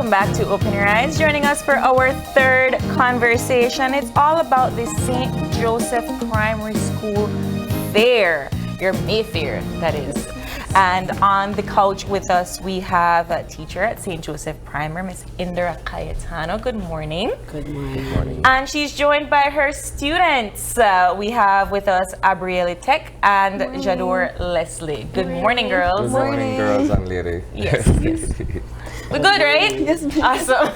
welcome back to Open Your Eyes. Joining us for our third conversation. It's all about the St. Joseph Primary School Fair, your Mayfair, that is. And on the couch with us, we have a teacher at St. Joseph Primary, Miss Indra Cayetano. Good morning. Good morning. And she's joined by her students. We have with us Abrielle Tech and Jador Leslie. Good morning, girls. Good morning, girls and lady. Yes. We're good, right? Yes, ma'am. Awesome.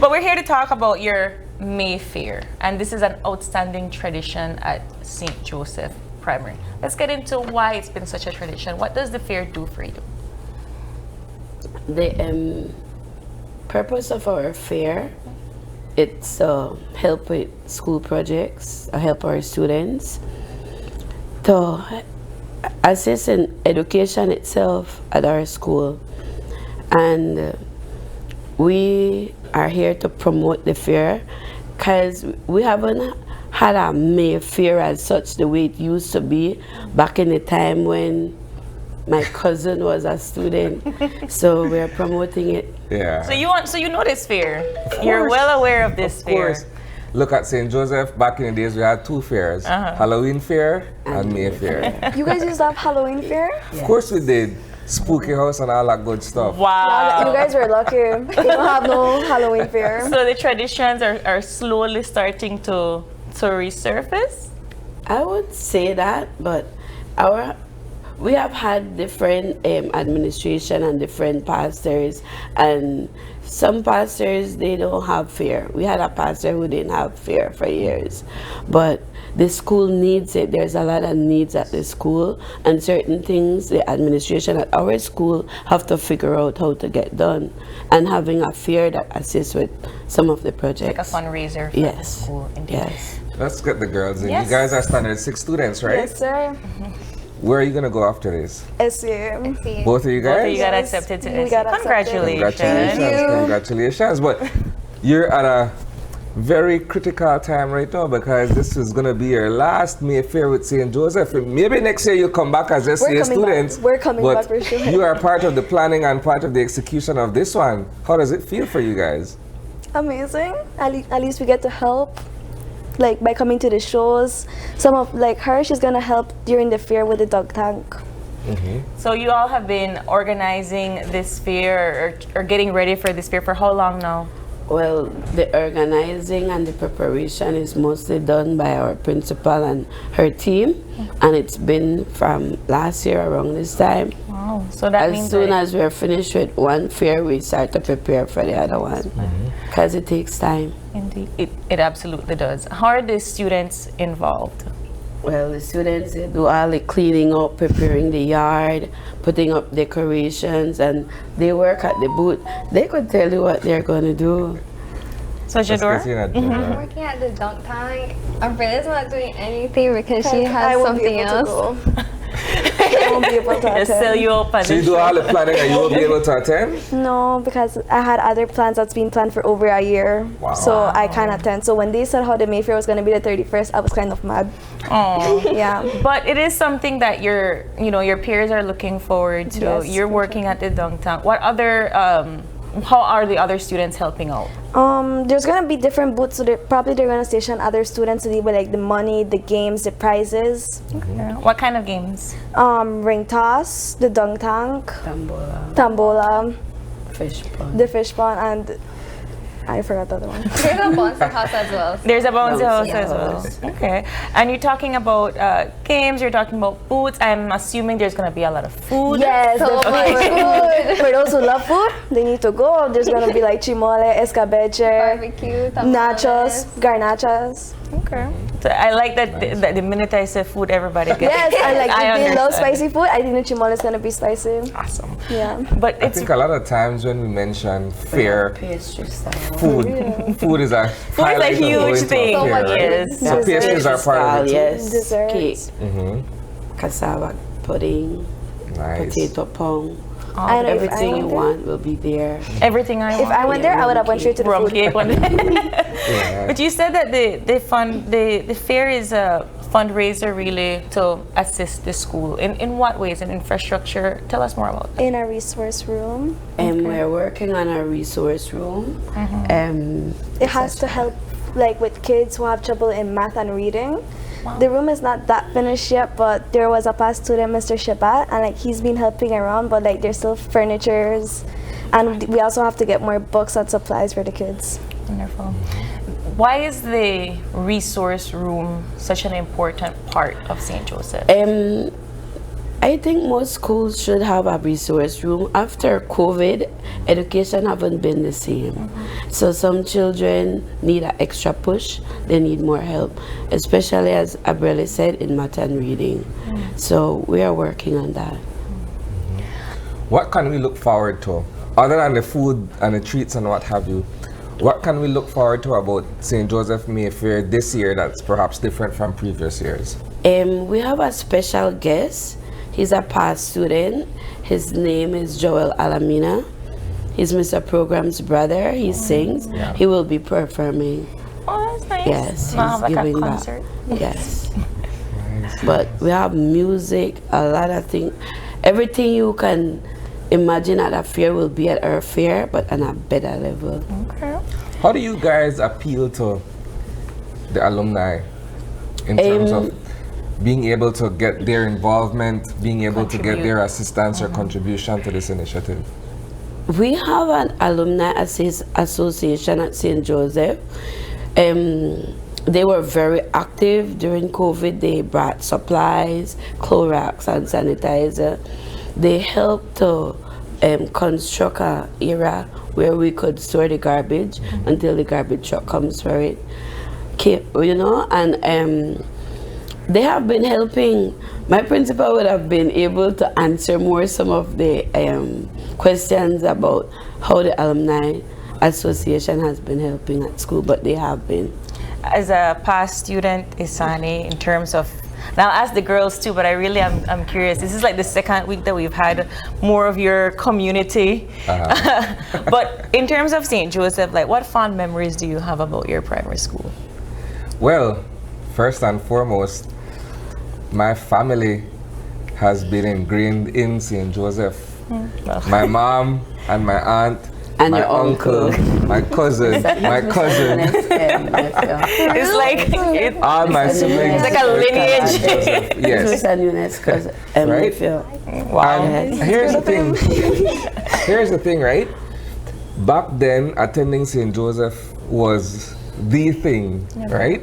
But we're here to talk about your Mayfair. And this is an outstanding tradition at St. Joseph Primary. Let's get into why it's been such a tradition. What does the fair do for you? The purpose of our fair, it's help with school projects, help our students to assist in education itself at our school. And we are here to promote the fair because we haven't had a Mayfair as such the way it used to be back in the time when my cousin was a student. So we're promoting it. Yeah. So you know this fair. You're well aware of this fair. Of course. Look at St. Joseph. Back in the days, we had two fairs: Halloween fair and Mayfair. You guys used to have Halloween fair? Of course we did. Spooky house and all that good stuff. Wow. You guys were lucky. You don't have no Halloween fair. So the traditions are slowly starting to resurface? I would say that, but we have had different administration and different pastors, and some pastors, they don't have fair. We had a pastor who didn't have fair for years, but the school needs it. There's a lot of needs at the school, and certain things the administration at our school have to figure out how to get done, and having a fair that assists with some of the projects. Like a fundraiser for the school. Indeed. Yes. Let's get the girls in. Yes. You guys are standard 6 students, right? Yes, sir. Where are you gonna go after this? SU. Both of you guys? Both of you got Yes. accepted to We SC. got accepted. Congratulations. Congratulations. Congratulations. But you're at a very critical time right now because this is gonna be your last Mayfair with St. Joseph. Maybe next year you come back as SCA coming students. back. We're coming but back for sure. You are part of the planning and part of the execution of this one. How does it feel for you guys? Amazing. At least we get to help. Like by coming to the shows. Some of like her, she's gonna help during the fair with the dog tank. So you all have been organizing this fair or getting ready for this fair for how long now? Well, the organizing and the preparation is mostly done by our principal and her team, and it's been from last year around this time. Wow. So that means As soon as we're finished with one fair, we start to prepare for the other one, because it takes time. Indeed. It absolutely does. How are the students involved? Well, the students, they do all the cleaning up, preparing the yard, putting up decorations, and they work at the booth. They could tell you what they're going to do. So Let's Jador? get you that, I'm working at the dunk tank. Umbrella's not doing anything because she I has won't be something able to else. go. I won't be able to Just sell attend. you up So you do all the planning and you won't be able to attend? No, because I had other plans that's been planned for over a year. Wow. So I can't attend. So when they said how the Mayfair was gonna be the 31st, I was kind of mad. Oh. Yeah. But it is something that your peers are looking forward to. Yes, You're for working at the dunk tank. What other how are the other students helping out? There's gonna be different booths, so they're gonna station other students to deal with like the money, the games, the prizes. What kind of games? Ring toss, the dunk tank, Tambola, tambola, fish pond. the fish pond, and I forgot the other one. There's a bouncer house as well. There's a bouncy house Bouncy as well. Okay. And you're talking about games, you're talking about booths. I'm assuming there's going to be a lot of food. Yes, So the much food. For those who love food, they need to go. There's gonna be like chimole, escabeche, Barbecue, nachos, tamales. garnachas. Okay. So I like that the minute I say food, everybody gets Yes, and like I if they love understand. spicy food, I think the chimole is gonna be spicy. Awesome. Yeah. But I it's think a lot of times when we mention fair, Pastry style. food is a highlight of huge going to a thing. So fair, much right? Yes. So pastries are part of it too? Yes, Desserts. cake, cassava pudding, Nice. potato pong. And if Everything I you went want will be there. everything I If want. I went there, I would have went straight to the Rum food. cake one. Yeah. But you said that the fair is a fundraiser really to assist the school. In what ways? In infrastructure? Tell us more about that. In a resource room. And we're working on a resource room. It has to help like with kids who have trouble in math and reading. The room is not that finished yet, but there was a past student, Mr. Shabat, and like he's been helping around, but like there's still furnitures, and we also have to get more books and supplies for the kids. Wonderful. Why is the resource room such an important part of St. Joseph? I think most schools should have a resource room. After COVID, education haven't been the same. So some children need an extra push. They need more help, especially as Abrele said, in math and reading. So we are working on that. What can we look forward to? Other than the food and the treats and what have you, what can we look forward to about St. Joseph Mayfair this year that's perhaps different from previous years? We have a special guest. He's a past student. His name is Joel Alamina. He's Mr. Program's brother. He sings. He will be performing. Oh, that's nice. Yes, Wow, he's like a giving back. concert. Yes. But we have music, a lot of things. Everything you can imagine at a fair will be at our fair, but on a better level. Okay. How do you guys appeal to the alumni in terms of being able to get their involvement, being able to get their assistance or contribution to this initiative? We have an alumni association at St. Joseph. They were very active during COVID. They brought supplies, Clorox and sanitizer. They helped to construct an area where we could store the garbage until the garbage truck comes for it. You know, and they have been helping. My principal would have been able to answer more some of the questions about how the alumni association has been helping at school, but they have been. As a past student, Isani, in terms of, now I'll ask the girls too, but I really am curious. This is like the second week that we've had more of your community. But in terms of St. Joseph, like what fond memories do you have about your primary school? Well, first and foremost, my family has been ingrained in St. Joseph. My mom and my aunt, And my your uncle, my cousin, my cousin, It's like all my siblings. It's like a lineage. Yes. Right? Wow. And here's the thing. Here's the thing, right? Back then, attending St. Joseph was the thing, right?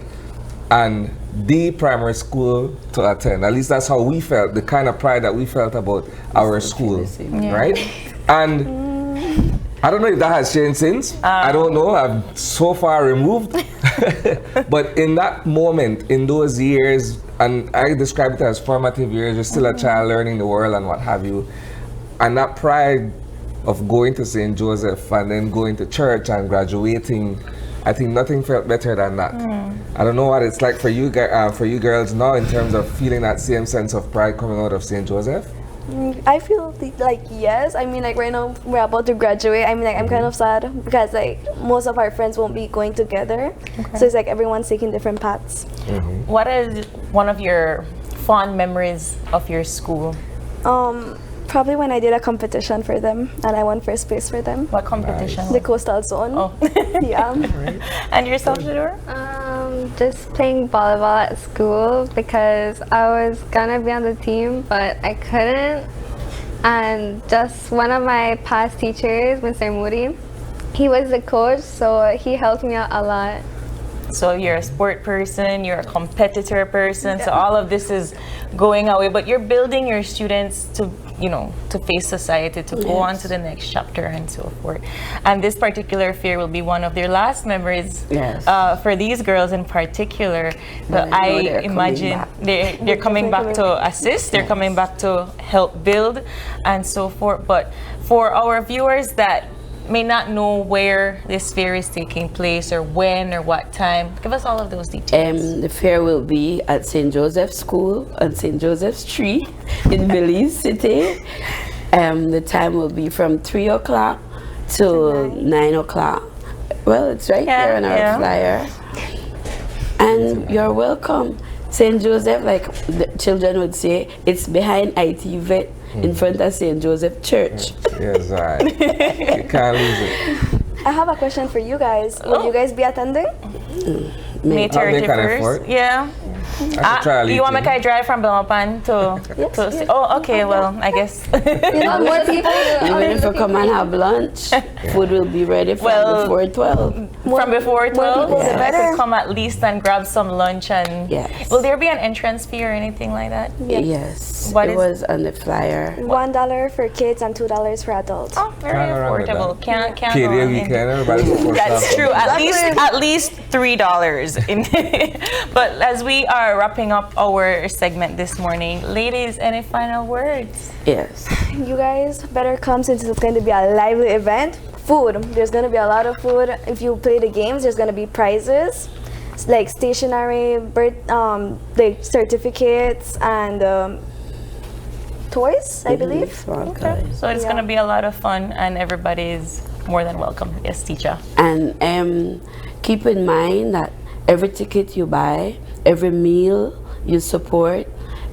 And the primary school to attend. At least that's how we felt, the kind of pride that we felt about our school, right? And I don't know if that has changed since. I don't know. I'm so far removed. But in that moment, in those years, and I describe it as formative years, you're still a child learning the world and what have you. And that pride of going to St. Joseph and then going to church and graduating, I think nothing felt better than that. I don't know what it's like for you girls now in terms of feeling that same sense of pride coming out of St. Joseph. I feel like yes. I mean, like right now we're about to graduate. I mean, like I'm kind of sad because like most of our friends won't be going together. So it's like everyone's taking different paths. What is one of your fond memories of your school? Probably when I did a competition for them and I won first place for them. What competition? The coastal zone. Oh. Yeah. And yourself, Shador? Just playing volleyball at school because I was gonna be on the team, but I couldn't. And just one of my past teachers, Mr. Moody, he was the coach, so he helped me out a lot. So you're a sport person, you're a competitor person, so all of this is going away, but you're building your students to, you know, to face society, to go on to the next chapter and so forth. And this particular fair will be one of their last memories for these girls in particular. So I imagine they're coming back to assist, they're coming back to help build and so forth. But for our viewers that may not know where this fair is taking place or when or what time, give us all of those details. The fair will be at St. Joseph's School on St. Joseph's Street in Belize City. The time will be from 3 o'clock to 9 o'clock. Well, it's right here on our flyer. And you're welcome. St. Joseph, like the children would say, it's behind IT Vet. in front of St. Joseph Church. Yes, right. You can't lose it. I have a question for you guys. Will you guys be attending? May I'll make an effort. 31st. Yeah. I should try a You want me little. to drive from Belmopan to see? Oh, okay. Well, I guess. More people. Even if you come and have lunch, food will be ready from Well, before 12. From before 12, people, the I better. could come at least and grab some lunch and. Yes. Will there be an entrance fee or anything like that? Yes. What it is- was on the flyer. $1 for kids and $2 for adults. Oh, very Can't go wrong with affordable. that. Can't go Kiddie wrong. weekend, everybody's supposed to That's have true. something. At least $3. But as we are wrapping up our segment this morning, ladies, any final words? Yes. You guys better come since it's going to be a lively event. Food. There's going to be a lot of food. If you play the games, there's going to be prizes. It's like stationery, like certificates, and toys, I believe. Small guys. So it's going to be a lot of fun, and everybody is more than welcome. Yes, teacher. And keep in mind that every ticket you buy, every meal you support,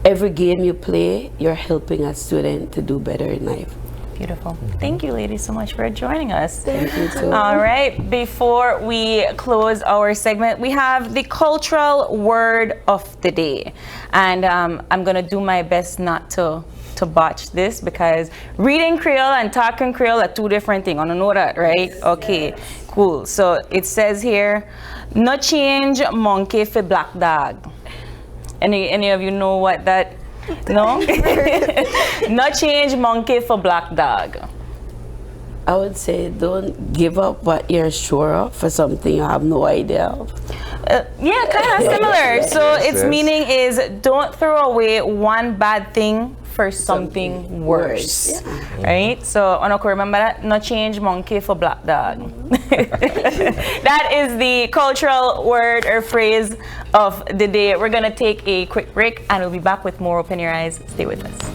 every game you play, you're helping a student to do better in life. Beautiful. Thank you, ladies, so much for joining us. Thank you too. All right, before we close our segment, we have the cultural word of the day. And I'm going to do my best not to botch this because reading Creole and talking Creole are two different things. I don't know that, right? Okay, cool. So it says here, no change monkey for black dog. Any of you know what that? No? No change monkey for black dog. I would say don't give up what you're sure of for something you have no idea of. Yeah, kind of similar. So its Yes. meaning is don't throw away one bad thing for something worse. Right? So, Onoko, remember that? No change monkey for black dog. That is the cultural word or phrase of the day. We're going to take a quick break and we'll be back with more Open Your Eyes. Stay with us.